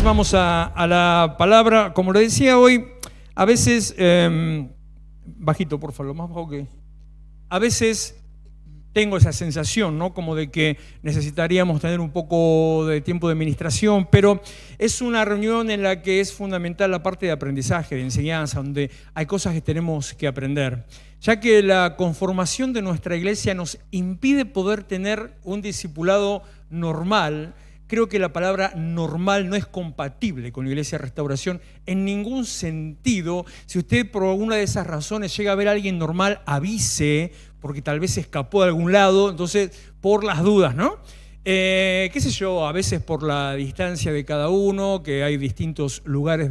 Vamos a la palabra. Como lo decía hoy, a veces, bajito por favor, lo más bajo que... A veces tengo esa sensación, ¿no? Como de que necesitaríamos tener un poco de tiempo de administración, pero es una reunión en la que es fundamental la parte de aprendizaje, de enseñanza, donde hay cosas que tenemos que aprender, ya que la conformación de nuestra iglesia nos impide poder tener un discipulado normal. Creo que la palabra normal no es compatible con la Iglesia Restauración en ningún sentido. Si usted por alguna de esas razones llega a ver a alguien normal, avise, porque tal vez se escapó de algún lado, entonces por las dudas, ¿no? Qué sé yo, a veces por la distancia de cada uno, que hay distintos lugares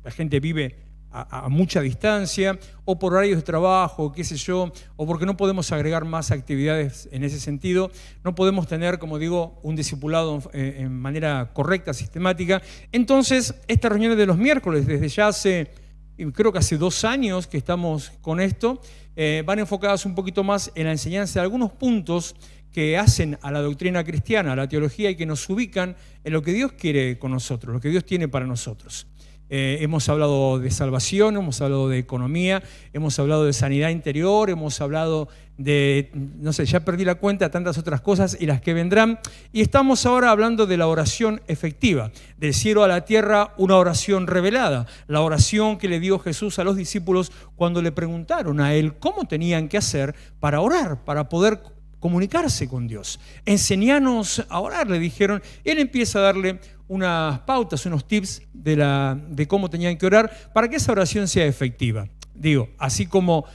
la gente vive a mucha distancia, o por horarios de trabajo, qué sé yo, o porque no podemos agregar más actividades en ese sentido, no podemos tener, como digo, un discipulado en manera correcta, sistemática. Entonces, estas reuniones de los miércoles, desde ya creo que hace 2 años que estamos con esto, van enfocadas un poquito más en la enseñanza de algunos puntos que hacen a la doctrina cristiana, a la teología, y que nos ubican en lo que Dios quiere con nosotros, lo que Dios tiene para nosotros. Hemos hablado de salvación, hemos hablado de economía, hemos hablado de sanidad interior, hemos hablado de, no sé, ya perdí la cuenta, tantas otras cosas y las que vendrán. Y estamos ahora hablando de la oración efectiva, del cielo a la tierra, una oración revelada, la oración que le dio Jesús a los discípulos cuando le preguntaron a él cómo tenían que hacer para orar, para poder comunicarse con Dios. Enseñanos a orar, le dijeron. Él empieza a darle unas pautas, unos tips de cómo tenían que orar para que esa oración sea efectiva. Digo, así como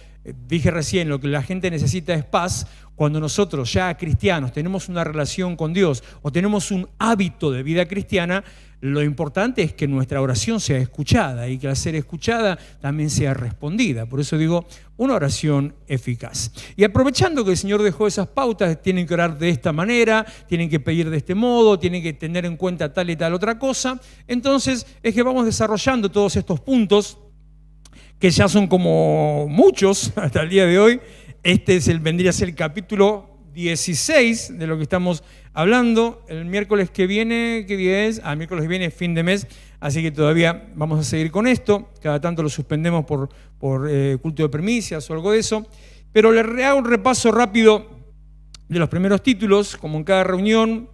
dije recién, lo que la gente necesita es paz. Cuando nosotros ya cristianos tenemos una relación con Dios o tenemos un hábito de vida cristiana, lo importante es que nuestra oración sea escuchada y que al ser escuchada también sea respondida. Por eso digo, una oración eficaz. Y aprovechando que el Señor dejó esas pautas, tienen que orar de esta manera, tienen que pedir de este modo, tienen que tener en cuenta tal y tal otra cosa. Entonces es que vamos desarrollando todos estos puntos, que ya son como muchos hasta el día de hoy. Vendría a ser el capítulo 16 de lo que estamos hablando. El miércoles que viene, ¿qué día es? Miércoles que viene es fin de mes, así que todavía vamos a seguir con esto. Cada tanto lo suspendemos por culto de primicias o algo de eso. Pero le hago un repaso rápido de los primeros títulos, como en cada reunión.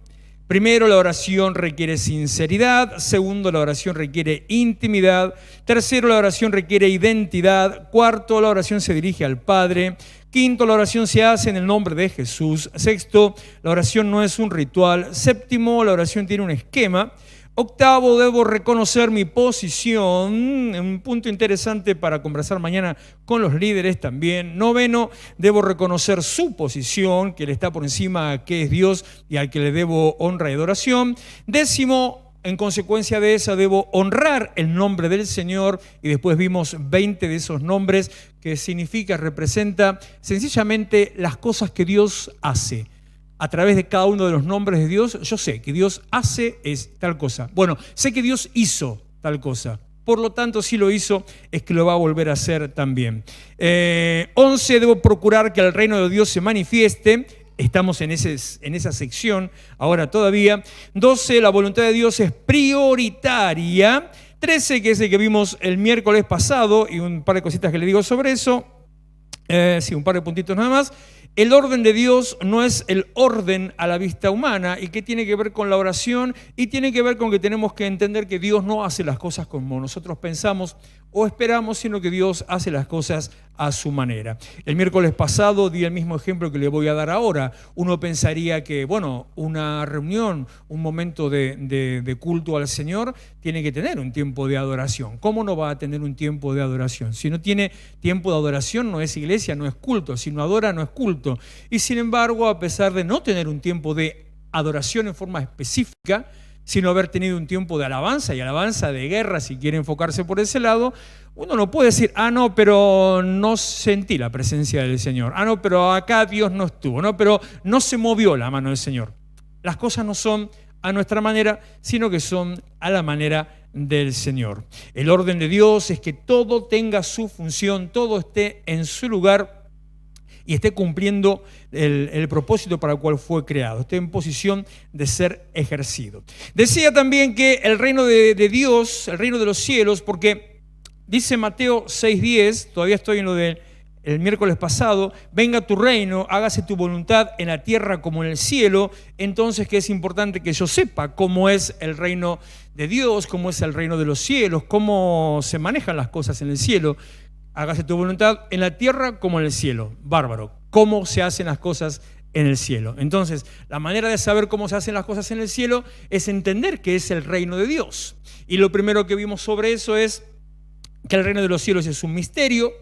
Primero, la oración requiere sinceridad. Segundo, la oración requiere intimidad. Tercero, la oración requiere identidad. Cuarto, la oración se dirige al Padre. Quinto, la oración se hace en el nombre de Jesús. Sexto, la oración no es un ritual. Séptimo, la oración tiene un esquema. Octavo, debo reconocer mi posición, un punto interesante para conversar mañana con los líderes también. Noveno, debo reconocer su posición, que Él está por encima, que es Dios y al que le debo honra y adoración. Décimo, en consecuencia de esa, debo honrar el nombre del Señor, y después vimos 20 de esos nombres, que representa sencillamente las cosas que Dios hace. A través de cada uno de los nombres de Dios, yo sé que Dios hace tal cosa. Bueno, sé que Dios hizo tal cosa. Por lo tanto, si lo hizo, es que lo va a volver a hacer también. 11, debo procurar que el reino de Dios se manifieste. Estamos en esa sección ahora todavía. 12, la voluntad de Dios es prioritaria. 13, que es el que vimos el miércoles pasado, y un par de cositas que le digo sobre eso. Un par de puntitos nada más. El orden de Dios no es el orden a la vista humana, y que tiene que ver con la oración, y tiene que ver con que tenemos que entender que Dios no hace las cosas como nosotros pensamos o esperamos, sino que Dios hace las cosas a su manera. El miércoles pasado di el mismo ejemplo que le voy a dar ahora. Uno pensaría que, bueno, una reunión, un momento de culto al Señor tiene que tener un tiempo de adoración. ¿Cómo no va a tener un tiempo de adoración? Si no tiene tiempo de adoración, no es iglesia, no es culto. Si no adora, no es culto. Y sin embargo, a pesar de no tener un tiempo de adoración en forma específica, sino haber tenido un tiempo de alabanza y alabanza de guerra, si quiere enfocarse por ese lado, uno no puede decir, no, pero no sentí la presencia del Señor. No, pero acá Dios no estuvo. No, pero no se movió la mano del Señor. Las cosas no son a nuestra manera, sino que son a la manera del Señor. El orden de Dios es que todo tenga su función, todo esté en su lugar y esté cumpliendo el propósito para el cual fue creado, esté en posición de ser ejercido. Decía también que el reino de Dios, el reino de los cielos, porque dice Mateo 6:10, todavía estoy en lo del miércoles pasado, venga tu reino, hágase tu voluntad en la tierra como en el cielo. Entonces, que es importante que yo sepa cómo es el reino de Dios, cómo es el reino de los cielos, cómo se manejan las cosas en el cielo. Hágase tu voluntad en la tierra como en el cielo. Bárbaro. ¿Cómo se hacen las cosas en el cielo? Entonces, la manera de saber cómo se hacen las cosas en el cielo es entender que es el reino de Dios. Y lo primero que vimos sobre eso es que el reino de los cielos es un misterio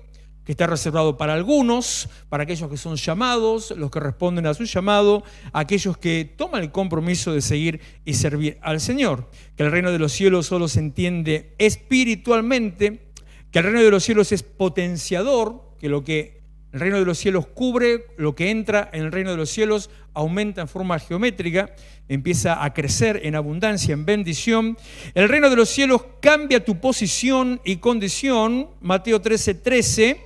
que está reservado para algunos, para aquellos que son llamados, los que responden a su llamado, aquellos que toman el compromiso de seguir y servir al Señor. Que el reino de los cielos solo se entiende espiritualmente, que el reino de los cielos es potenciador, que el reino de los cielos cubre, lo que entra en el reino de los cielos aumenta en forma geométrica, empieza a crecer en abundancia, en bendición. El reino de los cielos cambia tu posición y condición, Mateo 13:13,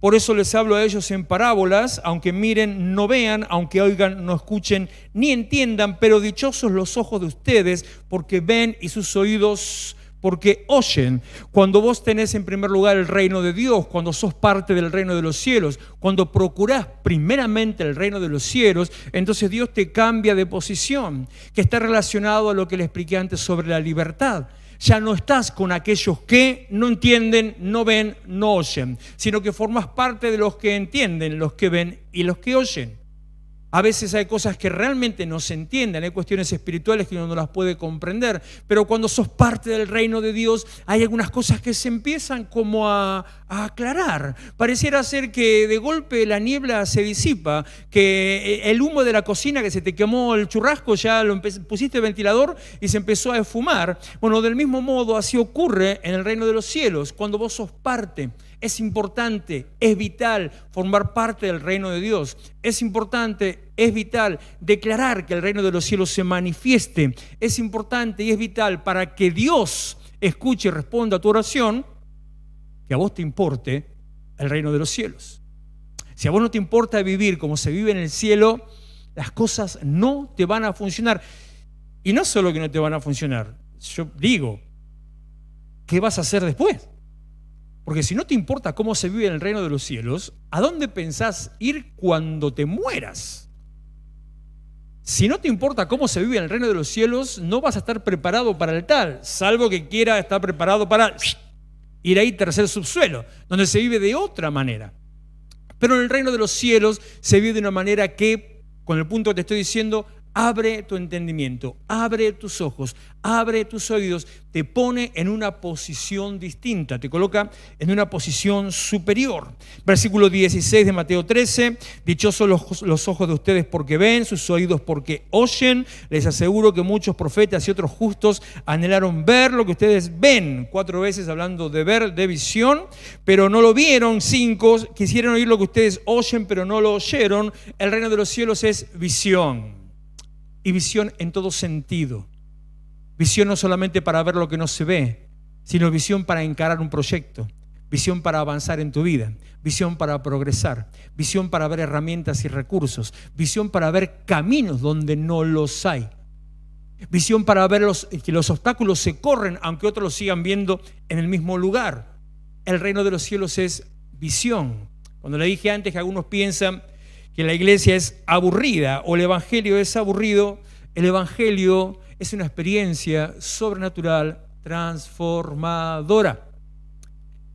por eso les hablo a ellos en parábolas, aunque miren, no vean, aunque oigan, no escuchen, ni entiendan, pero dichosos los ojos de ustedes, porque ven, y sus oídos porque oyen. Cuando vos tenés en primer lugar el reino de Dios, cuando sos parte del reino de los cielos, cuando procurás primeramente el reino de los cielos, entonces Dios te cambia de posición, que está relacionado a lo que le expliqué antes sobre la libertad. Ya no estás con aquellos que no entienden, no ven, no oyen, sino que formas parte de los que entienden, los que ven y los que oyen. A veces hay cosas que realmente no se entienden, hay cuestiones espirituales que uno no las puede comprender, pero cuando sos parte del reino de Dios hay algunas cosas que se empiezan como a aclarar. Pareciera ser que de golpe la niebla se disipa, que el humo de la cocina, que se te quemó el churrasco, ya lo pusiste el ventilador y se empezó a esfumar. Bueno, del mismo modo así ocurre en el reino de los cielos, cuando vos sos parte. Es importante, es vital formar parte del reino de Dios. Es importante, es vital declarar que el reino de los cielos se manifieste. Es importante y es vital para que Dios escuche y responda a tu oración, que a vos te importe el reino de los cielos. Si a vos no te importa vivir como se vive en el cielo, las cosas no te van a funcionar. Y no solo que no te van a funcionar, yo digo, ¿qué vas a hacer después? Porque si no te importa cómo se vive en el reino de los cielos, ¿a dónde pensás ir cuando te mueras? Si no te importa cómo se vive en el reino de los cielos, no vas a estar preparado para el tal, salvo que quiera estar preparado para ir ahí tercer subsuelo, donde se vive de otra manera. Pero en el reino de los cielos se vive de una manera que, con el punto que te estoy diciendo, abre tu entendimiento, abre tus ojos, abre tus oídos, te pone en una posición distinta, te coloca en una posición superior. Versículo 16 de Mateo 13, dichosos los ojos de ustedes porque ven, sus oídos porque oyen. Les aseguro que muchos profetas y otros justos anhelaron ver lo que ustedes ven. 4 veces hablando de ver, de visión, pero no lo vieron. 5, quisieron oír lo que ustedes oyen, pero no lo oyeron. El reino de los cielos es visión. Y visión en todo sentido. Visión no solamente para ver lo que no se ve, sino visión para encarar un proyecto, visión para avanzar en tu vida, visión para progresar, visión para ver herramientas y recursos, visión para ver caminos donde no los hay, visión para ver que los obstáculos se corren aunque otros los sigan viendo en el mismo lugar. El reino de los cielos es visión. Cuando le dije antes que algunos piensan que la iglesia es aburrida o el evangelio es aburrido, el evangelio es una experiencia sobrenatural transformadora.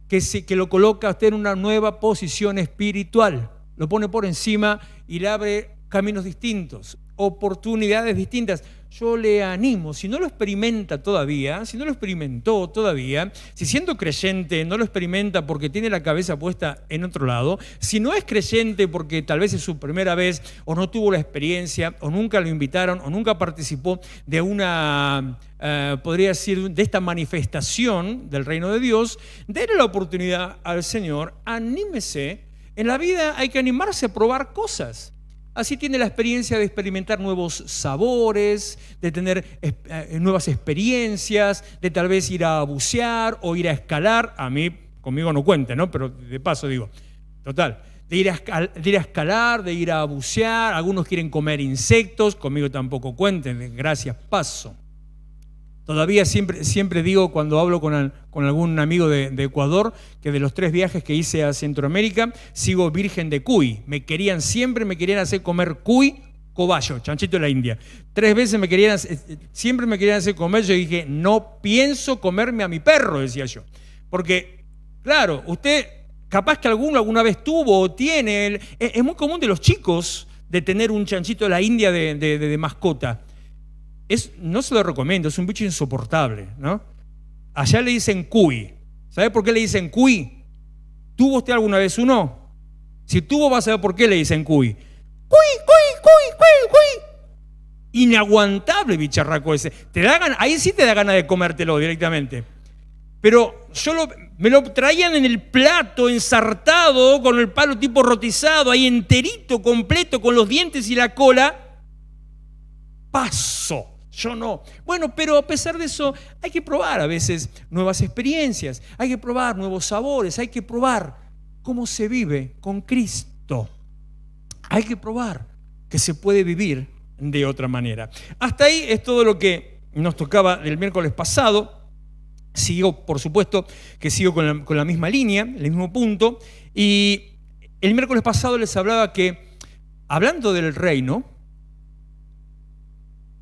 que lo coloca a usted en una nueva posición espiritual. Lo pone por encima y le abre caminos distintos, oportunidades distintas. Yo le animo, si no lo experimenta todavía, si no lo experimentó todavía, si siendo creyente no lo experimenta porque tiene la cabeza puesta en otro lado, si no es creyente porque tal vez es su primera vez o no tuvo la experiencia o nunca lo invitaron o nunca participó de una, podría decir, de esta manifestación del reino de Dios, déle la oportunidad al Señor, anímese. En la vida hay que animarse a probar cosas. Así tiene la experiencia de experimentar nuevos sabores, de tener nuevas experiencias, de tal vez ir a bucear o ir a escalar. A mí, conmigo no cuente, ¿no? Pero de paso digo, total. De ir a escalar, de ir a bucear. Algunos quieren comer insectos, conmigo tampoco cuenten, gracias, paso. Todavía siempre digo cuando hablo con algún amigo de Ecuador que de los 3 viajes que hice a Centroamérica sigo virgen de cuy. Siempre me querían hacer comer cuy, cobayo, chanchito de la India. 3 veces siempre me querían hacer comer. Yo dije, no pienso comerme a mi perro, decía yo. Porque, claro, usted capaz que alguna vez tuvo o tiene. Es muy común de los chicos de tener un chanchito de la India de mascota. No se lo recomiendo, es un bicho insoportable, ¿no? Allá le dicen cuy. ¿Sabe por qué le dicen cuy? ¿Tuvo usted alguna vez uno? Si tuvo, va a saber por qué le dicen cuy. Cuy, cuy, cuy, cuy, cuy. Inaguantable bicharraco ese. Ahí sí te da ganas de comértelo directamente. Pero me lo traían en el plato, ensartado, con el palo tipo rotizado, ahí enterito, completo, con los dientes y la cola. Paso. Yo no. Bueno, pero a pesar de eso, hay que probar a veces nuevas experiencias, hay que probar nuevos sabores, hay que probar cómo se vive con Cristo. Hay que probar que se puede vivir de otra manera. Hasta ahí es todo lo que nos tocaba del miércoles pasado. Por supuesto que sigo con la misma línea, el mismo punto. Y el miércoles pasado les hablaba que, hablando del reino,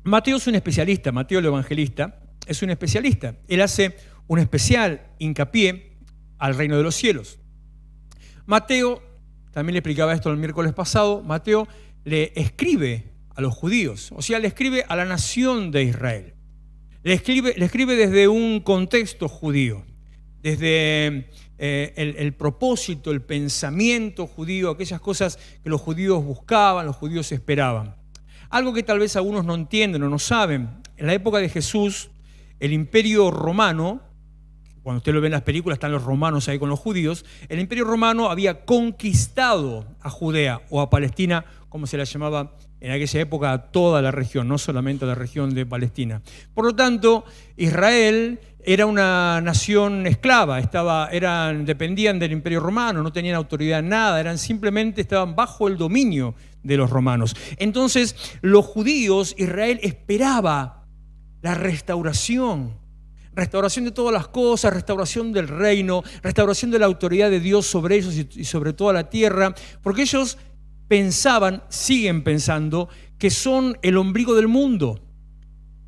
Mateo es un especialista, Mateo el evangelista es un especialista. Él hace un especial hincapié al reino de los cielos. Mateo, también le explicaba esto el miércoles pasado, Mateo le escribe a los judíos, o sea, le escribe a la nación de Israel. Le escribe desde un contexto judío, desde el propósito, el pensamiento judío, aquellas cosas que los judíos buscaban, los judíos esperaban. Algo que tal vez algunos no entienden o no saben. En la época de Jesús, el imperio romano, cuando usted lo ve en las películas, están los romanos ahí con los judíos, el imperio romano había conquistado a Judea o a Palestina, como se la llamaba en aquella época, a toda la región, no solamente a la región de Palestina. Por lo tanto, Israel era una nación esclava, dependían del imperio romano, no tenían autoridad en nada, simplemente estaban bajo el dominio de los romanos. Entonces, los judíos, Israel esperaba la restauración de todas las cosas, restauración del reino, restauración de la autoridad de Dios sobre ellos y sobre toda la tierra, porque ellos siguen pensando que son el ombligo del mundo.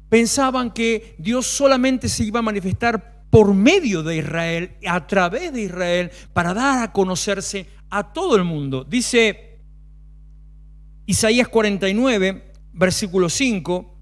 Pensaban que Dios solamente se iba a manifestar por medio de Israel, a través de Israel, para dar a conocerse a todo el mundo. Dice Isaías 49, versículo 5,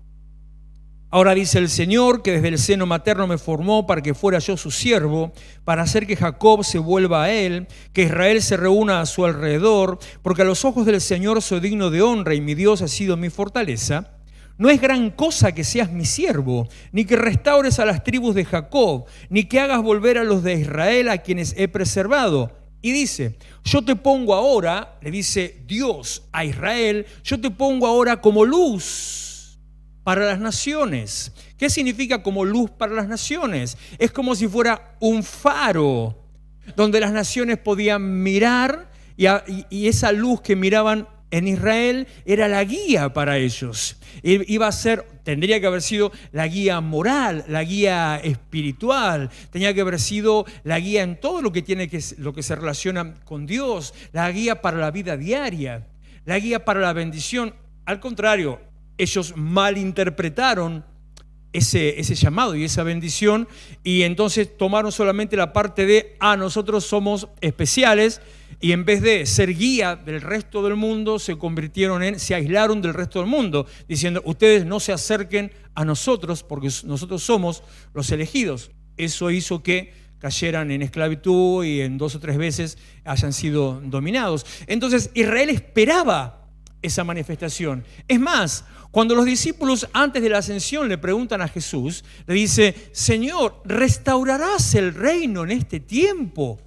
ahora dice el Señor que desde el seno materno me formó para que fuera yo su siervo, para hacer que Jacob se vuelva a él, que Israel se reúna a su alrededor, porque a los ojos del Señor soy digno de honra y mi Dios ha sido mi fortaleza. No es gran cosa que seas mi siervo, ni que restaures a las tribus de Jacob, ni que hagas volver a los de Israel a quienes he preservado. Y dice, yo te pongo ahora, le dice Dios a Israel, yo te pongo ahora como luz para las naciones. ¿Qué significa como luz para las naciones? Es como si fuera un faro donde las naciones podían mirar y esa luz que miraban en Israel era la guía para ellos. Tendría que haber sido la guía moral, la guía espiritual, tenía que haber sido la guía en todo lo que se relaciona con Dios, la guía para la vida diaria, la guía para la bendición. Al contrario, ellos malinterpretaron ese llamado y esa bendición, y entonces tomaron solamente la parte de, nosotros somos especiales, y en vez de ser guía del resto del mundo, se aislaron del resto del mundo, diciendo, ustedes no se acerquen a nosotros porque nosotros somos los elegidos. Eso hizo que cayeran en esclavitud y en 2 o 3 veces hayan sido dominados. Entonces Israel esperaba esa manifestación. Es más, cuando los discípulos antes de la ascensión le preguntan a Jesús, le dice, Señor, ¿restaurarás el reino en este tiempo?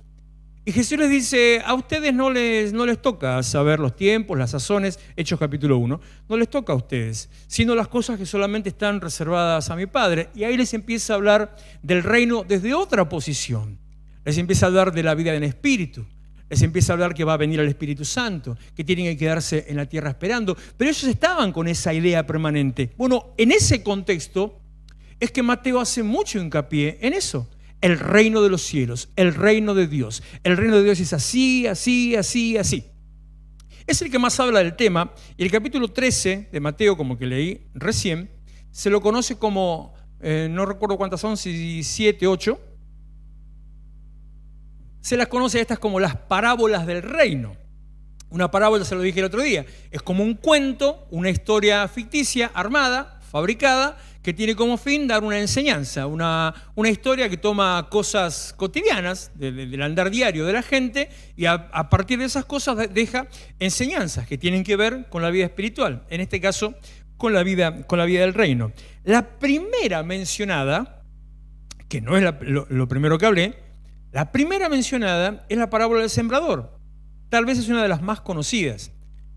Y Jesús les dice, a ustedes no les toca saber los tiempos, las sazones, Hechos capítulo 1, no les toca a ustedes, sino las cosas que solamente están reservadas a mi Padre. Y ahí les empieza a hablar del reino desde otra posición. Les empieza a hablar de la vida en espíritu. Les empieza a hablar que va a venir el Espíritu Santo, que tienen que quedarse en la tierra esperando. Pero ellos estaban con esa idea permanente. Bueno, en ese contexto es que Mateo hace mucho hincapié en eso. El reino de los cielos, el reino de Dios. El reino de Dios es así, así, así, así. Es el que más habla del tema. Y el capítulo 13 de Mateo, como que leí recién, se lo conoce como, no recuerdo cuántas son, si 7, 8. Se las conoce a estas como las parábolas del reino. Una parábola, se lo dije el otro día, es como un cuento, una historia ficticia, armada, fabricada, que tiene como fin dar una enseñanza, una historia que toma cosas cotidianas del andar diario de la gente y a partir de esas cosas deja enseñanzas que tienen que ver con la vida espiritual, en este caso con la vida del reino. La primera mencionada, que no es lo primero que hablé, la primera mencionada es la parábola del sembrador. Tal vez es una de las más conocidas.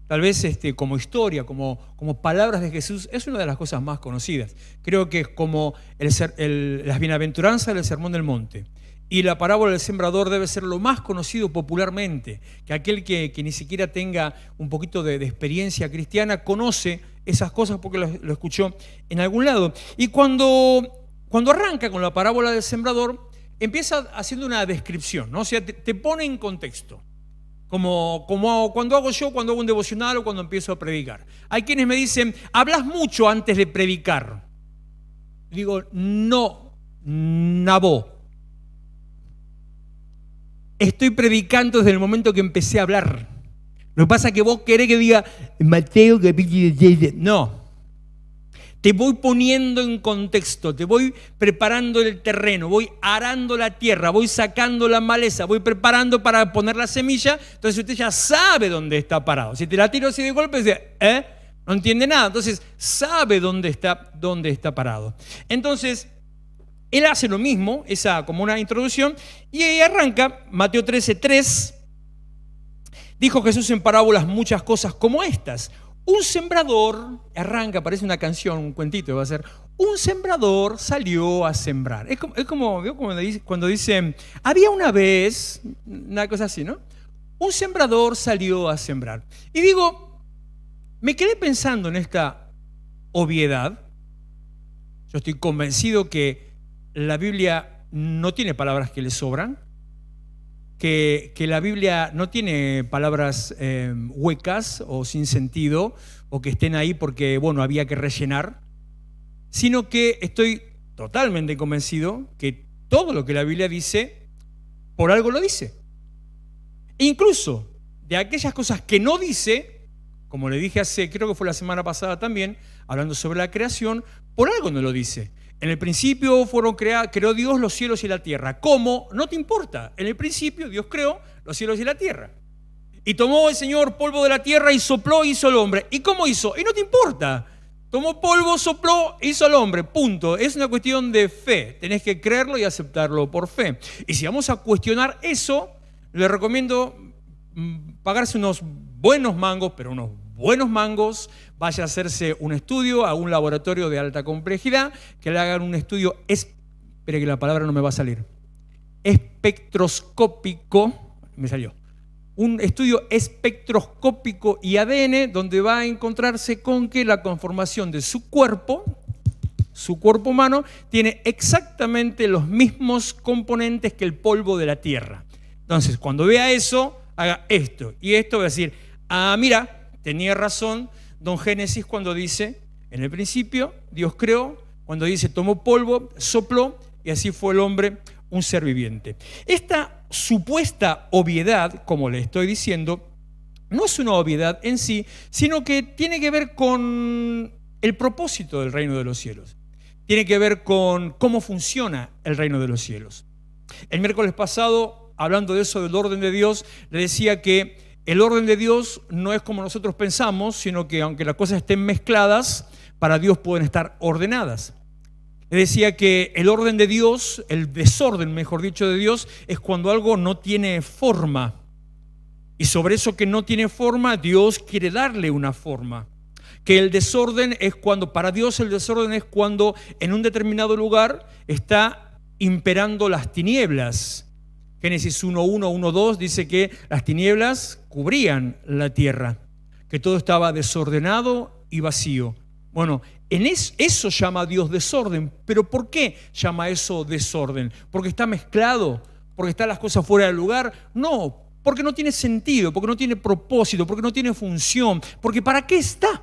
Tal vez como historia, como palabras de Jesús, es una de las cosas más conocidas. Creo que es como las bienaventuranzas del Sermón del Monte. Y la parábola del sembrador debe ser lo más conocido popularmente, que aquel que ni siquiera tenga un poquito de experiencia cristiana conoce esas cosas porque lo escuchó en algún lado. Y cuando arranca con la parábola del sembrador, empieza haciendo una descripción, ¿no? O sea, te pone en contexto. Como cuando hago un devocional o cuando empiezo a predicar. Hay quienes me dicen, hablas mucho antes de predicar. Digo, no, nabó. Estoy predicando desde el momento que empecé a hablar. Lo que pasa es que vos querés que diga, Mateo capítulo 6. No. Te voy poniendo en contexto, te voy preparando el terreno, voy arando la tierra, voy sacando la maleza, voy preparando para poner la semilla, entonces usted ya sabe dónde está parado. Si te la tiro así de golpe, dice, no entiende nada, entonces sabe dónde está parado. Entonces, él hace lo mismo, esa como una introducción, y ahí arranca Mateo 13:3. Dijo Jesús en parábolas muchas cosas como estas. Un sembrador, arranca, parece una canción, un cuentito va a ser, un sembrador salió a sembrar. Es como ¿veo? Cuando dicen, había una vez, una cosa así, ¿no? Un sembrador salió a sembrar. Y digo, me quedé pensando en esta obviedad. Yo estoy convencido que la Biblia no tiene palabras que le sobran, que la Biblia no tiene palabras huecas o sin sentido o que estén ahí porque, había que rellenar, sino que estoy totalmente convencido que todo lo que la Biblia dice, por algo lo dice. E incluso de aquellas cosas que no dice, como le dije creo que fue la semana pasada también, hablando sobre la creación, por algo no lo dice. En el principio creó Dios los cielos y la tierra. ¿Cómo? No te importa. En el principio Dios creó los cielos y la tierra. Y tomó el Señor polvo de la tierra y sopló, hizo el hombre. ¿Y cómo hizo? Y no te importa. Tomó polvo, sopló, hizo al hombre. Punto. Es una cuestión de fe. Tenés que creerlo y aceptarlo por fe. Y si vamos a cuestionar eso, le recomiendo pagarse unos buenos mangos, pero unos buenos mangos, vaya a hacerse un estudio a un laboratorio de alta complejidad, que le hagan un estudio, espere que la palabra no me va a salir, espectroscópico, me salió, un estudio espectroscópico y ADN, donde va a encontrarse con que la conformación de su cuerpo humano, tiene exactamente los mismos componentes que el polvo de la tierra. Entonces, cuando vea eso, haga esto y esto, va a decir, mira, tenía razón don Génesis cuando dice, en el principio Dios creó cuando dice tomó polvo, sopló y así fue el hombre un ser viviente. Esta supuesta obviedad, como le estoy diciendo, no es una obviedad en sí, sino que tiene que ver con el propósito del reino de los cielos. Tiene que ver con cómo funciona el reino de los cielos. El miércoles pasado, hablando de eso, del orden de Dios, le decía que el orden de Dios no es como nosotros pensamos, sino que aunque las cosas estén mezcladas, para Dios pueden estar ordenadas. Le decía que el orden de Dios, el desorden, mejor dicho, de Dios, es cuando algo no tiene forma. Y sobre eso que no tiene forma, Dios quiere darle una forma. Que el desorden es cuando, para Dios el desorden es cuando en un determinado lugar está imperando las tinieblas. Génesis 1:1, 1:2 dice que las tinieblas cubrían la tierra, que todo estaba desordenado y vacío. Bueno, eso llama Dios desorden. ¿Pero por qué llama eso desorden? ¿Porque está mezclado? ¿Porque están las cosas fuera del lugar? No, porque no tiene sentido, porque no tiene propósito, porque no tiene función. Porque ¿para qué está?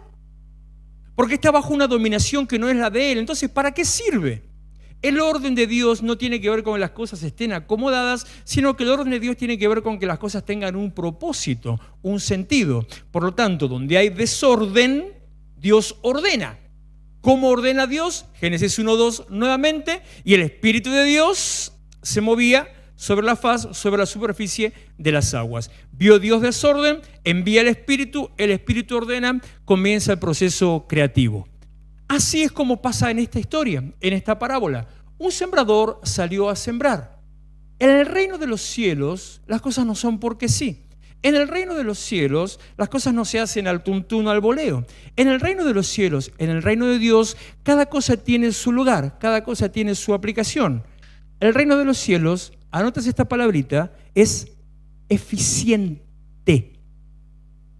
Porque está bajo una dominación que no es la de Él. Entonces, ¿para qué sirve? El orden de Dios no tiene que ver con que las cosas estén acomodadas, sino que el orden de Dios tiene que ver con que las cosas tengan un propósito, un sentido. Por lo tanto, donde hay desorden, Dios ordena. ¿Cómo ordena Dios? Génesis 1:2 nuevamente, y el Espíritu de Dios se movía sobre la faz, sobre la superficie de las aguas. Vio Dios desorden, envía el Espíritu ordena, comienza el proceso creativo. Así es como pasa en esta historia, en esta parábola. Un sembrador salió a sembrar. En el reino de los cielos, las cosas no son porque sí. En el reino de los cielos, las cosas no se hacen al tuntún, al voleo. En el reino de los cielos, en el reino de Dios, cada cosa tiene su lugar, cada cosa tiene su aplicación. El reino de los cielos, anotas esta palabrita, es eficiente.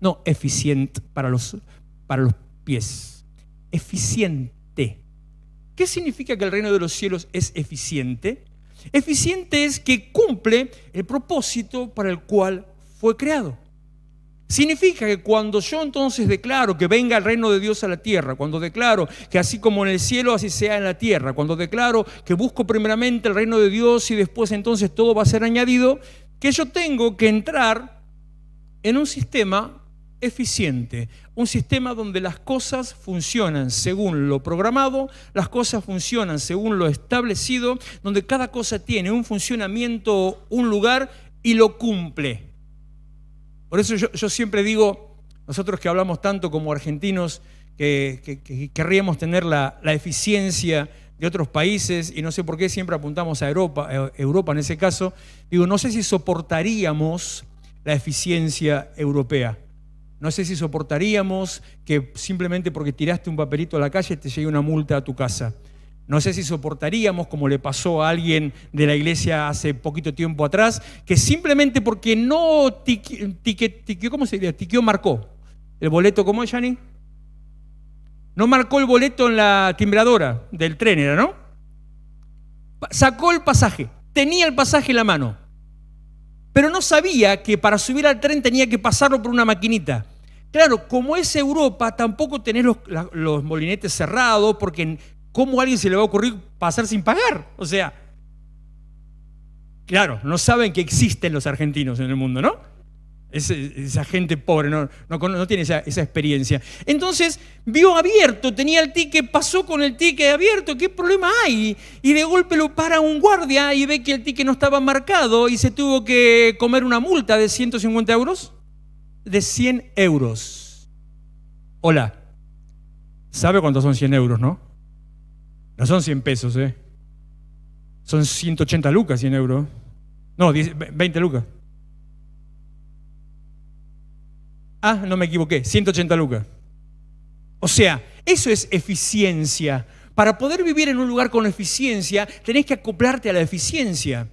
No eficiente para los pies. Eficiente. ¿Qué significa que el reino de los cielos es eficiente? Eficiente es que cumple el propósito para el cual fue creado. Significa que cuando yo entonces declaro que venga el reino de Dios a la tierra, cuando declaro que así como en el cielo, así sea en la tierra, cuando declaro que busco primeramente el reino de Dios y después entonces todo va a ser añadido, que yo tengo que entrar en un sistema eficiente, un sistema donde las cosas funcionan según lo programado, las cosas funcionan según lo establecido, donde cada cosa tiene un funcionamiento, un lugar y lo cumple. Por eso yo siempre digo, nosotros que hablamos tanto como argentinos, que querríamos tener la eficiencia de otros países, y no sé por qué siempre apuntamos a Europa en ese caso, digo, no sé si soportaríamos la eficiencia europea. No sé si soportaríamos que simplemente porque tiraste un papelito a la calle te llegue una multa a tu casa. No sé si soportaríamos, como le pasó a alguien de la iglesia hace poquito tiempo atrás, que simplemente porque no tiqueó, ¿cómo se diría? Tiqueó, marcó. ¿El boleto cómo es, Yani? No marcó el boleto en la timbradora del tren, ¿era, no? Sacó el pasaje, tenía el pasaje en la mano, pero no sabía que para subir al tren tenía que pasarlo por una maquinita. Claro, como es Europa, tampoco tenés los molinetes cerrados, porque ¿cómo a alguien se le va a ocurrir pasar sin pagar? O sea, claro, no saben que existen los argentinos en el mundo, ¿no? Esa gente pobre no tiene esa experiencia. Entonces, vio abierto, tenía el ticket, pasó con el ticket abierto, ¿qué problema hay? Y de golpe lo para un guardia y ve que el ticket no estaba marcado y se tuvo que comer una multa de 150 euros. De 100 euros. Hola, ¿sabe cuántos son 100 euros, no? No son 100 pesos, ¿eh? Son 180 lucas 100 euros. No, 20 lucas. Ah, no me equivoqué, 180 lucas. O sea, eso es eficiencia. Para poder vivir en un lugar con eficiencia, tenés que acoplarte a la eficiencia.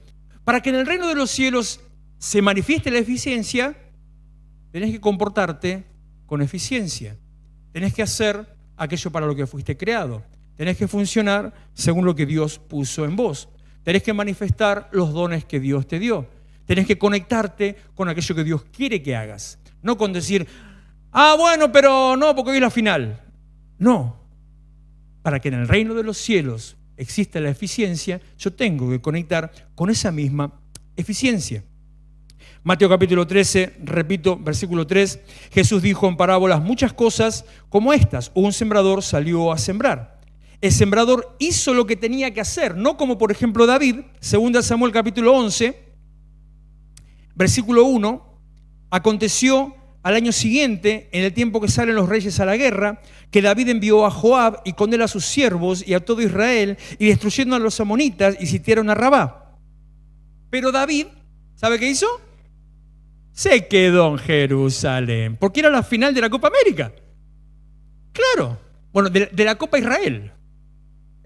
Para que en el reino de los cielos se manifieste la eficiencia, tenés que comportarte con eficiencia. Tenés que hacer aquello para lo que fuiste creado. Tenés que funcionar según lo que Dios puso en vos. Tenés que manifestar los dones que Dios te dio. Tenés que conectarte con aquello que Dios quiere que hagas. No con decir, bueno, pero no, porque hoy es la final. No. para que en el reino de los cielos exista la eficiencia, yo tengo que conectar con esa misma eficiencia. Mateo capítulo 13, repito, versículo 3, Jesús dijo en parábolas muchas cosas como estas. Un sembrador salió a sembrar. El sembrador hizo lo que tenía que hacer, no como por ejemplo David, 2 Samuel capítulo 11, versículo 1, aconteció al año siguiente, en el tiempo que salen los reyes a la guerra, que David envió a Joab y con él a sus siervos y a todo Israel, y destruyendo a los amonitas y sitiaron a Rabá. Pero David, ¿sabe qué hizo? Se quedó en Jerusalén, porque era la final de la Copa América. Claro, bueno, de la Copa Israel.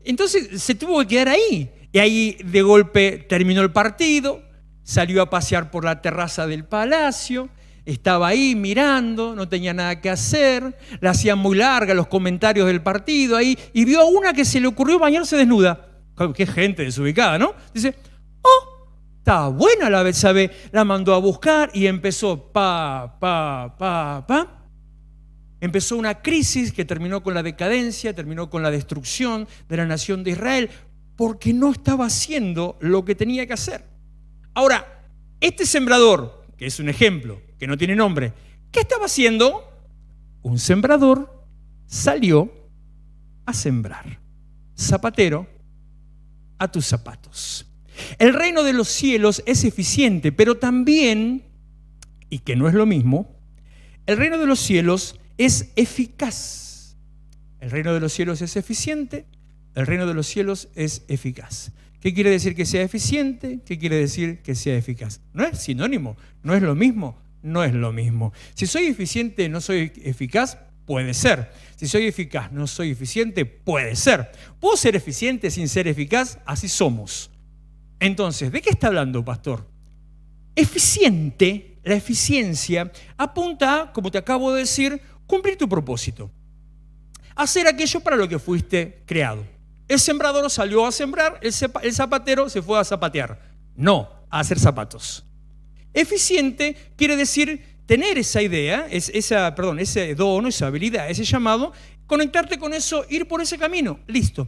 Entonces se tuvo que quedar ahí. Y ahí de golpe terminó el partido, salió a pasear por la terraza del palacio, estaba ahí mirando, no tenía nada que hacer, le hacían muy larga los comentarios del partido ahí, y vio a una que se le ocurrió bañarse desnuda. Qué gente desubicada, ¿no? Dice, oh, está buena la Betsabe. La mandó a buscar y empezó Empezó una crisis que terminó con la decadencia, terminó con la destrucción de la nación de Israel, porque no estaba haciendo lo que tenía que hacer. Ahora, este sembrador, que es un ejemplo, que no tiene nombre, ¿qué estaba haciendo? Un sembrador salió a sembrar. Zapatero, a tus zapatos. El reino de los cielos es eficiente, pero también, y que no es lo mismo, el reino de los cielos es eficaz. El reino de los cielos es eficiente, el reino de los cielos es eficaz. ¿Qué quiere decir que sea eficiente? ¿Qué quiere decir que sea eficaz? No es sinónimo, no es lo mismo, no es lo mismo. Si soy eficiente, no soy eficaz, puede ser. Si soy eficaz, no soy eficiente, puede ser. ¿Puedo ser eficiente sin ser eficaz? Así somos. Entonces, ¿de qué está hablando, pastor? Eficiente, la eficiencia, apunta a, como te acabo de decir, cumplir tu propósito. Hacer aquello para lo que fuiste creado. El sembrador salió a sembrar, el zapatero se fue a zapatear. No, a hacer zapatos. Eficiente quiere decir tener esa idea, ese don, esa habilidad, ese llamado, conectarte con eso, ir por ese camino. Listo.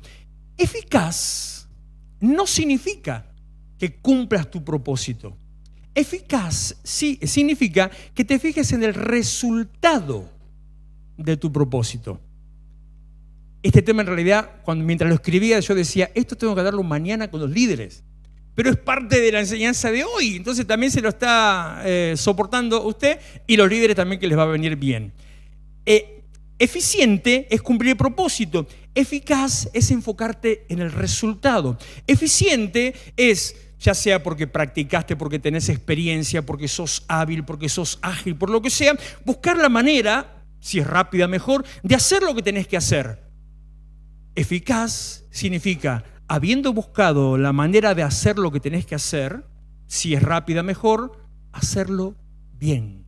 Eficaz no significa que cumplas tu propósito. Eficaz sí significa que te fijes en el resultado de tu propósito. Este tema en realidad, mientras lo escribía, yo decía, esto tengo que hablarlo mañana con los líderes. Pero es parte de la enseñanza de hoy, entonces también se lo está soportando usted y los líderes también, que les va a venir bien. Eficiente es cumplir el propósito. Eficaz es enfocarte en el resultado. Eficiente es, ya sea porque practicaste, porque tenés experiencia, porque sos hábil, porque sos ágil, por lo que sea, buscar la manera, si es rápida mejor, de hacer lo que tenés que hacer. Eficaz significa, habiendo buscado la manera de hacer lo que tenés que hacer, si es rápida mejor, hacerlo bien.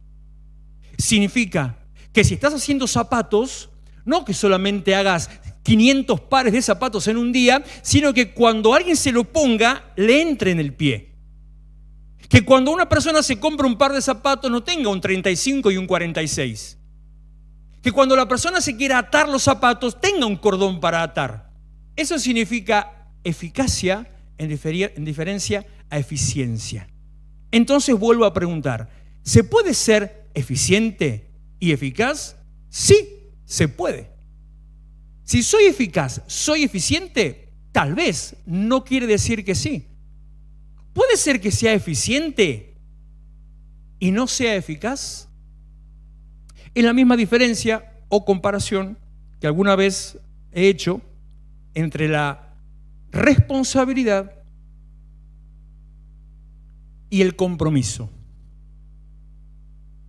Significa que si estás haciendo zapatos, no que solamente hagas 500 pares de zapatos en un día, sino que cuando alguien se lo ponga, le entre en el pie. Que cuando una persona se compra un par de zapatos no tenga un 35 y un 46. Que cuando la persona se quiera atar los zapatos tenga un cordón para atar. Eso significa eficacia en diferencia a eficiencia. Entonces vuelvo a preguntar, ¿se puede ser eficiente y eficaz? Sí, se puede. Si soy eficaz, ¿soy eficiente? Tal vez, no quiere decir que sí. ¿Puede ser que sea eficiente y no sea eficaz? Es la misma diferencia o comparación que alguna vez he hecho entre la responsabilidad y el compromiso.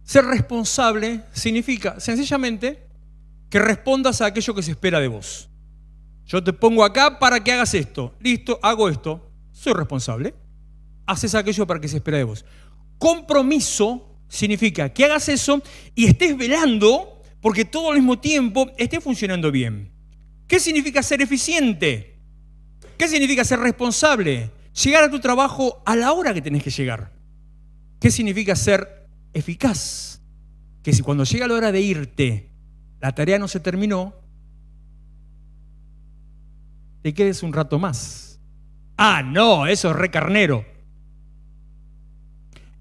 Ser responsable significa sencillamente que respondas a aquello que se espera de vos. Yo te pongo acá para que hagas esto. Listo, hago esto. Soy responsable. Haces aquello para que se espera de vos. Compromiso significa que hagas eso y estés velando porque todo al mismo tiempo esté funcionando bien. ¿Qué significa ser eficiente? ¿Qué significa ser responsable? Llegar a tu trabajo a la hora que tenés que llegar. ¿Qué significa ser eficaz? Que si cuando llega la hora de irte, la tarea no se terminó, te quedes un rato más. Ah, no, eso es recarnero.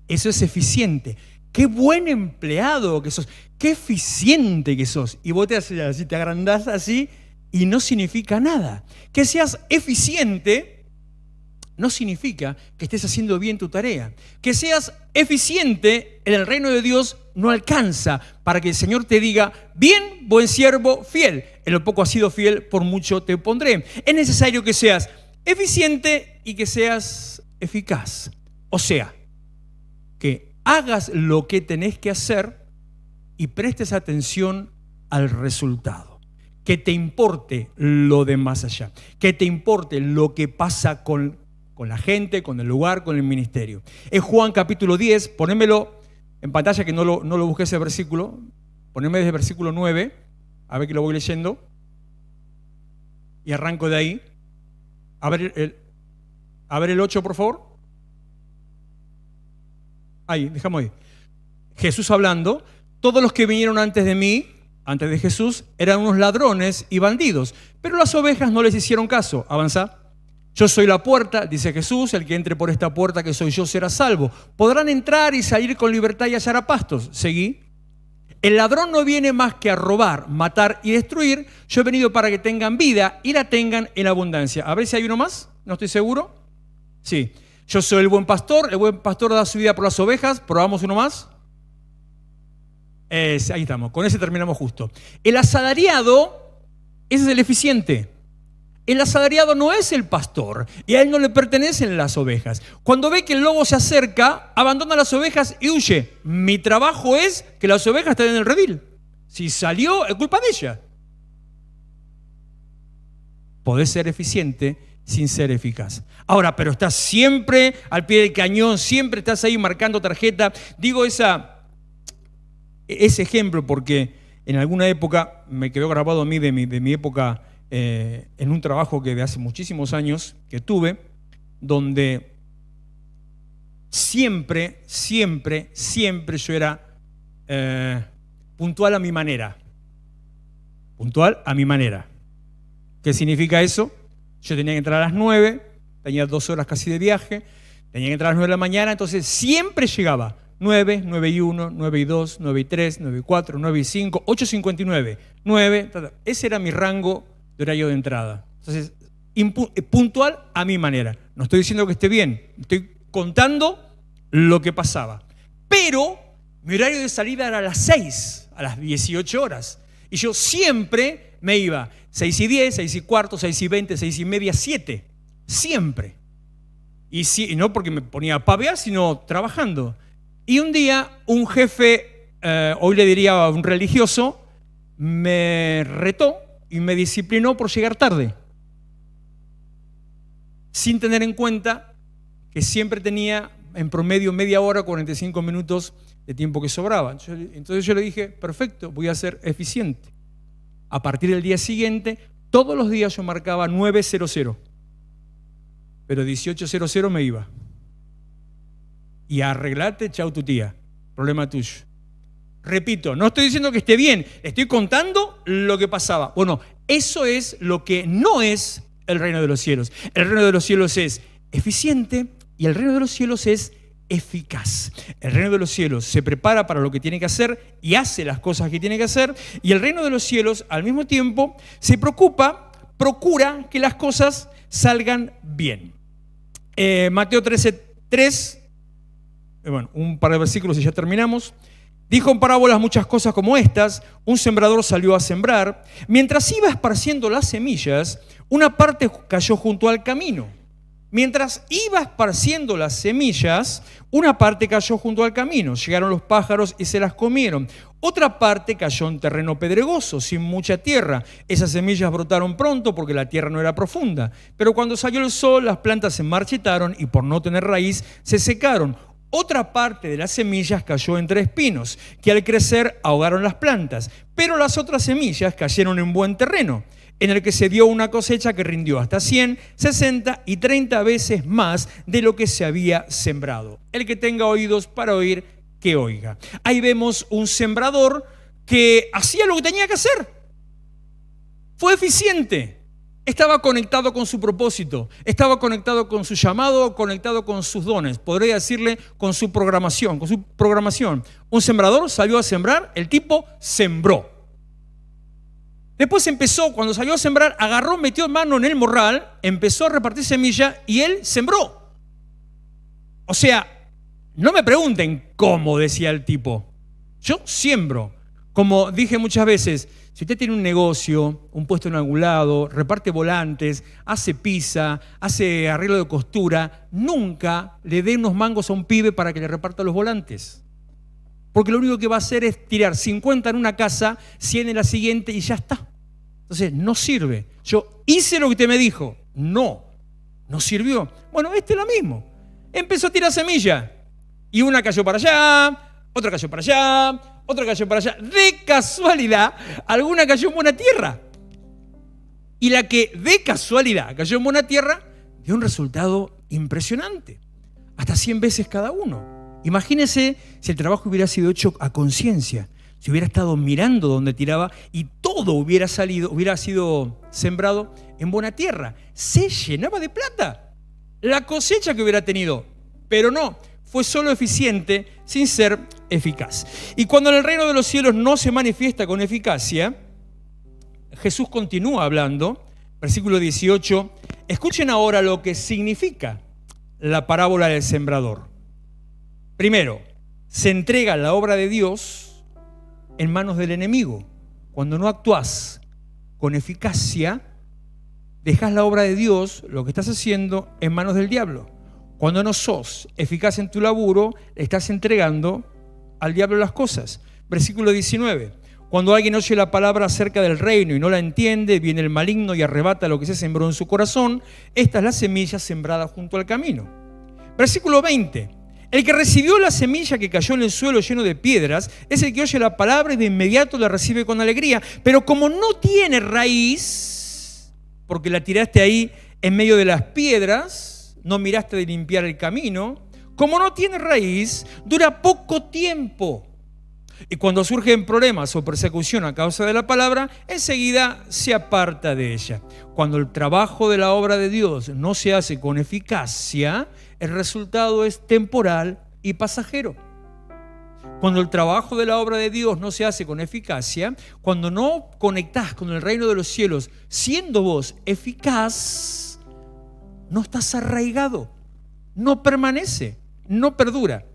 Eso es eficiente. Qué buen empleado que sos, qué eficiente que sos. Y vos te haces así, te agrandás así y no significa nada. Que seas eficiente no significa que estés haciendo bien tu tarea. Que seas eficiente en el reino de Dios no alcanza para que el Señor te diga, bien, buen siervo, fiel. En lo poco has sido fiel, por mucho te pondré. Es necesario que seas eficiente y que seas eficaz. O sea, que hagas lo que tenés que hacer y prestes atención al resultado. Que te importe lo de más allá. Que te importe lo que pasa con la gente, con el lugar, con el ministerio. Es Juan capítulo 10, ponémelo en pantalla que no lo busqué ese versículo. Poneme desde el versículo 9, a ver que lo voy leyendo. Y arranco de ahí. A ver el 8, por favor. Ahí, dejamos ahí. Jesús hablando, todos los que vinieron antes de mí, antes de Jesús, eran unos ladrones y bandidos, pero las ovejas no les hicieron caso. Avanza. Yo soy la puerta, dice Jesús, el que entre por esta puerta que soy yo será salvo. Podrán entrar y salir con libertad y hallar pastos. Seguí. El ladrón no viene más que a robar, matar y destruir. Yo he venido para que tengan vida y la tengan en abundancia. A ver si hay uno más, no estoy seguro. Sí. Yo soy el buen pastor da su vida por las ovejas. ¿Probamos uno más? Ahí estamos, con ese terminamos justo. El asalariado, ese es el eficiente. El asalariado no es el pastor y a él no le pertenecen las ovejas. Cuando ve que el lobo se acerca, abandona las ovejas y huye. Mi trabajo es que las ovejas estén en el redil. Si salió, es culpa de ella. Podés ser eficiente sin ser eficaz. Ahora, pero estás siempre al pie del cañón, siempre estás ahí marcando tarjeta. Digo ese ejemplo porque en alguna época me quedó grabado a mí de mi época en un trabajo que de hace muchísimos años que tuve, donde siempre yo era puntual a mi manera. Puntual a mi manera. ¿Qué significa eso? Yo tenía que entrar a las 9, tenía 2 horas casi de viaje, tenía que entrar a las 9 de la mañana, entonces siempre llegaba 9, 9 y 1, 9 y 2, 9 y 3, 9 y 4, 9 y 5, 8:59, 9, ese era mi rango de horario de entrada. Entonces, puntual a mi manera. No estoy diciendo que esté bien, estoy contando lo que pasaba. Pero mi horario de salida era a las 6, a las 18 horas. Y yo siempre me iba 6:10, 6:15, 6:20, 6:30, 7. Siempre. Y no porque me ponía a pavear, sino trabajando. Y un día un jefe, hoy le diría un religioso, me retó y me disciplinó por llegar tarde. Sin tener en cuenta que siempre tenía en promedio media hora, 45 minutos de tiempo que sobraba. Entonces yo le dije, perfecto, voy a ser eficiente. A partir del día siguiente, todos los días yo marcaba 9:00, pero 18:00 me iba. Y arreglate, chau tu tía, problema tuyo. Repito, no estoy diciendo que esté bien, estoy contando lo que pasaba. Bueno, eso es lo que no es el reino de los cielos. El reino de los cielos es eficiente y el reino de los cielos es eficaz. El reino de los cielos se prepara para lo que tiene que hacer y hace las cosas que tiene que hacer, y el reino de los cielos al mismo tiempo se procura que las cosas salgan bien. Mateo 13:3, bueno, un par de versículos y ya terminamos. Dijo en parábolas muchas cosas como estas. Un sembrador salió a sembrar. Mientras iba esparciendo las semillas, una parte cayó junto al camino. Mientras iba esparciendo las semillas, una parte cayó junto al camino. Llegaron los pájaros y se las comieron. Otra parte cayó en terreno pedregoso, sin mucha tierra. Esas semillas brotaron pronto porque la tierra no era profunda. Pero cuando salió el sol, las plantas se marchitaron y por no tener raíz, se secaron. Otra parte de las semillas cayó entre espinos, que al crecer ahogaron las plantas. Pero las otras semillas cayeron en buen terreno, en el que se dio una cosecha que rindió hasta 100, 60 y 30 veces más de lo que se había sembrado. El que tenga oídos para oír, que oiga. Ahí vemos un sembrador que hacía lo que tenía que hacer. Fue eficiente. Estaba conectado con su propósito, estaba conectado con su llamado, conectado con sus dones, podría decirle con su programación, Un sembrador salió a sembrar, el tipo sembró. Después empezó, cuando salió a sembrar, agarró, metió mano en el morral, empezó a repartir semilla y él sembró. O sea, no me pregunten cómo, decía el tipo. Yo siembro. Como dije muchas veces, si usted tiene un negocio, un puesto en algún lado, reparte volantes, hace pizza, hace arreglo de costura, nunca le dé unos mangos a un pibe para que le reparta los volantes. Porque lo único que va a hacer es tirar 50 en una casa, 100 en la siguiente y ya está. Entonces, no sirve. Yo hice lo que usted me dijo. No sirvió. Bueno, este es lo mismo. Empezó a tirar semilla. Y una cayó para allá, otra cayó para allá, otra cayó para allá. De casualidad, alguna cayó en buena tierra. Y la que de casualidad cayó en buena tierra dio un resultado impresionante. Hasta 100 veces cada uno. Imagínese si el trabajo hubiera sido hecho a conciencia. Si hubiera estado mirando donde tiraba y todo hubiera sido sembrado en buena tierra. Se llenaba de plata la cosecha que hubiera tenido. Pero no, fue solo eficiente sin ser eficaz. Y cuando en el reino de los cielos no se manifiesta con eficacia, Jesús continúa hablando, versículo 18, escuchen ahora lo que significa la parábola del sembrador. Primero, se entrega la obra de Dios en manos del enemigo. Cuando no actúas con eficacia, dejas la obra de Dios, lo que estás haciendo, en manos del diablo. Cuando no sos eficaz en tu laburo, le estás entregando al diablo las cosas. Versículo 19. Cuando alguien oye la palabra acerca del reino y no la entiende, viene el maligno y arrebata lo que se sembró en su corazón. Esta es la semilla sembrada junto al camino. Versículo 20. El que recibió la semilla que cayó en el suelo lleno de piedras es el que oye la palabra y de inmediato la recibe con alegría. Pero como no tiene raíz, porque la tiraste ahí en medio de las piedras, no miraste de limpiar el camino, como no tiene raíz, dura poco tiempo. Y cuando surgen problemas o persecución a causa de la palabra, enseguida se aparta de ella. Cuando el trabajo de la obra de Dios no se hace con eficacia, el resultado es temporal y pasajero. Cuando el trabajo de la obra de Dios no se hace con eficacia, cuando no conectás con el reino de los cielos, siendo vos eficaz, no estás arraigado, no permanece, no perdura.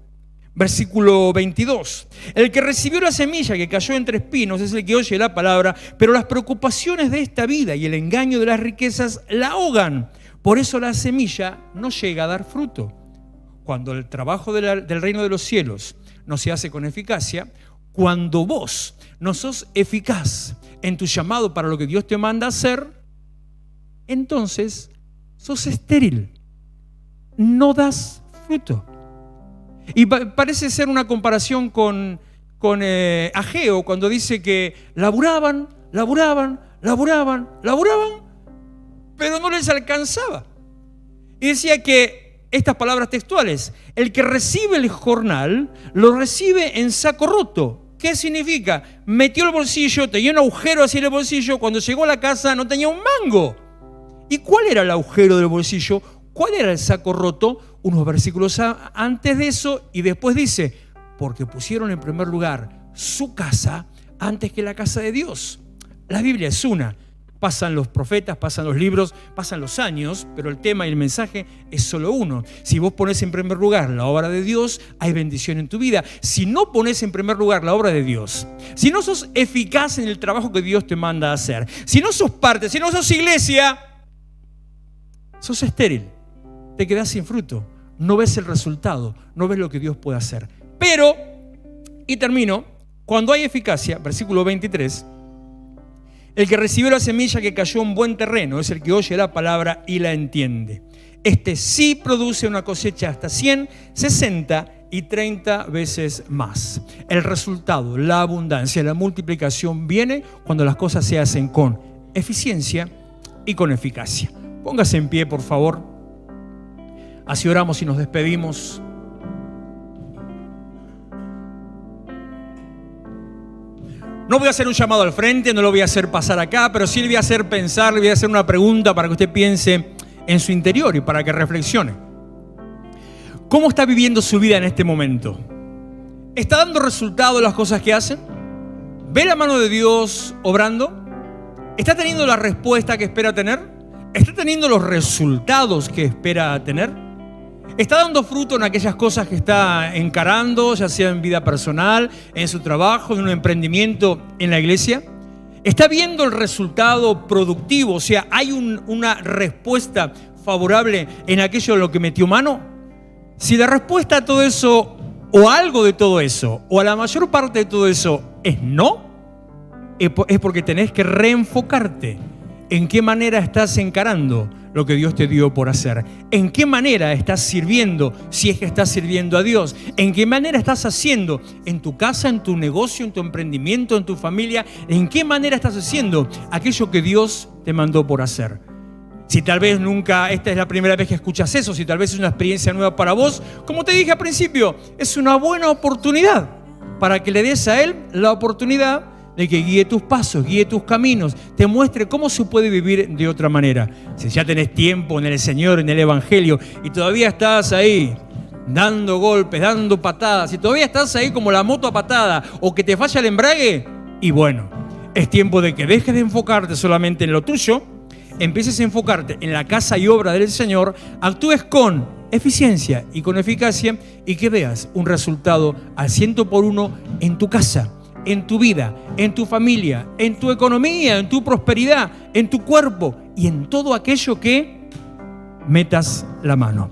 Versículo 22. El que recibió la semilla que cayó entre espinos es el que oye la palabra, pero las preocupaciones de esta vida y el engaño de las riquezas la ahogan. Por eso la semilla no llega a dar fruto. Cuando el trabajo del reino de los cielos no se hace con eficacia, cuando vos no sos eficaz en tu llamado para lo que Dios te manda hacer, entonces sos estéril, no das fruto. Y parece ser una comparación con Ageo, cuando dice que laburaban, pero no les alcanzaba. Y decía que estas palabras textuales, el que recibe el jornal, lo recibe en saco roto. ¿Qué significa? Metió el bolsillo, tenía un agujero así en el bolsillo, cuando llegó a la casa no tenía un mango. ¿Y cuál era el agujero del bolsillo? ¿Cuál era el saco roto? Unos versículos antes de eso, y después dice, porque pusieron en primer lugar su casa antes que la casa de Dios. La Biblia es una. Pasan los profetas, pasan los libros, pasan los años, pero el tema y el mensaje es solo uno. Si vos pones en primer lugar la obra de Dios, hay bendición en tu vida. Si no pones en primer lugar la obra de Dios, si no sos eficaz en el trabajo que Dios te manda a hacer, si no sos parte, si no sos iglesia, sos estéril, te quedás sin fruto, no ves el resultado, no ves lo que Dios puede hacer. Pero, y termino, cuando hay eficacia, versículo 23, el que recibió la semilla que cayó en buen terreno es el que oye la palabra y la entiende. Este sí produce una cosecha hasta 100, 60 y 30 veces más. El resultado, la abundancia, la multiplicación viene cuando las cosas se hacen con eficiencia y con eficacia. Póngase en pie, por favor. Así oramos y nos despedimos. No voy a hacer un llamado al frente, no lo voy a hacer pasar acá, pero sí le voy a hacer pensar, le voy a hacer una pregunta para que usted piense en su interior y para que reflexione. ¿Cómo está viviendo su vida en este momento? ¿Está dando resultado las cosas que hacen? ¿Ve la mano de Dios obrando? ¿Está teniendo la respuesta que espera tener? ¿Está teniendo los resultados que espera tener? ¿Está dando fruto en aquellas cosas que está encarando, ya sea en vida personal, en su trabajo, en un emprendimiento en la iglesia? ¿Está viendo el resultado productivo? O sea, ¿hay una respuesta favorable en aquello en lo que metió mano? Si la respuesta a todo eso, o algo de todo eso, o a la mayor parte de todo eso es no, es porque tenés que reenfocarte en qué manera estás encarando lo que Dios te dio por hacer. En qué manera estás sirviendo, si es que estás sirviendo a Dios. En qué manera estás haciendo en tu casa, en tu negocio, en tu emprendimiento, en tu familia. En qué manera estás haciendo aquello que Dios te mandó por hacer. Si tal vez nunca, esta es la primera vez que escuchas eso, si tal vez es una experiencia nueva para vos, como te dije al principio, es una buena oportunidad para que le des a Él la oportunidad de que guíe tus pasos, guíe tus caminos, te muestre cómo se puede vivir de otra manera. Si ya tenés tiempo en el Señor, en el Evangelio, y todavía estás ahí dando golpes, dando patadas, si todavía estás ahí como la moto a patada, o que te falla el embrague, y bueno, es tiempo de que dejes de enfocarte solamente en lo tuyo, empieces a enfocarte en la casa y obra del Señor, actúes con eficiencia y con eficacia, y que veas un resultado al 100% en tu casa, en tu vida, en tu familia, en tu economía, en tu prosperidad, en tu cuerpo y en todo aquello que metas la mano.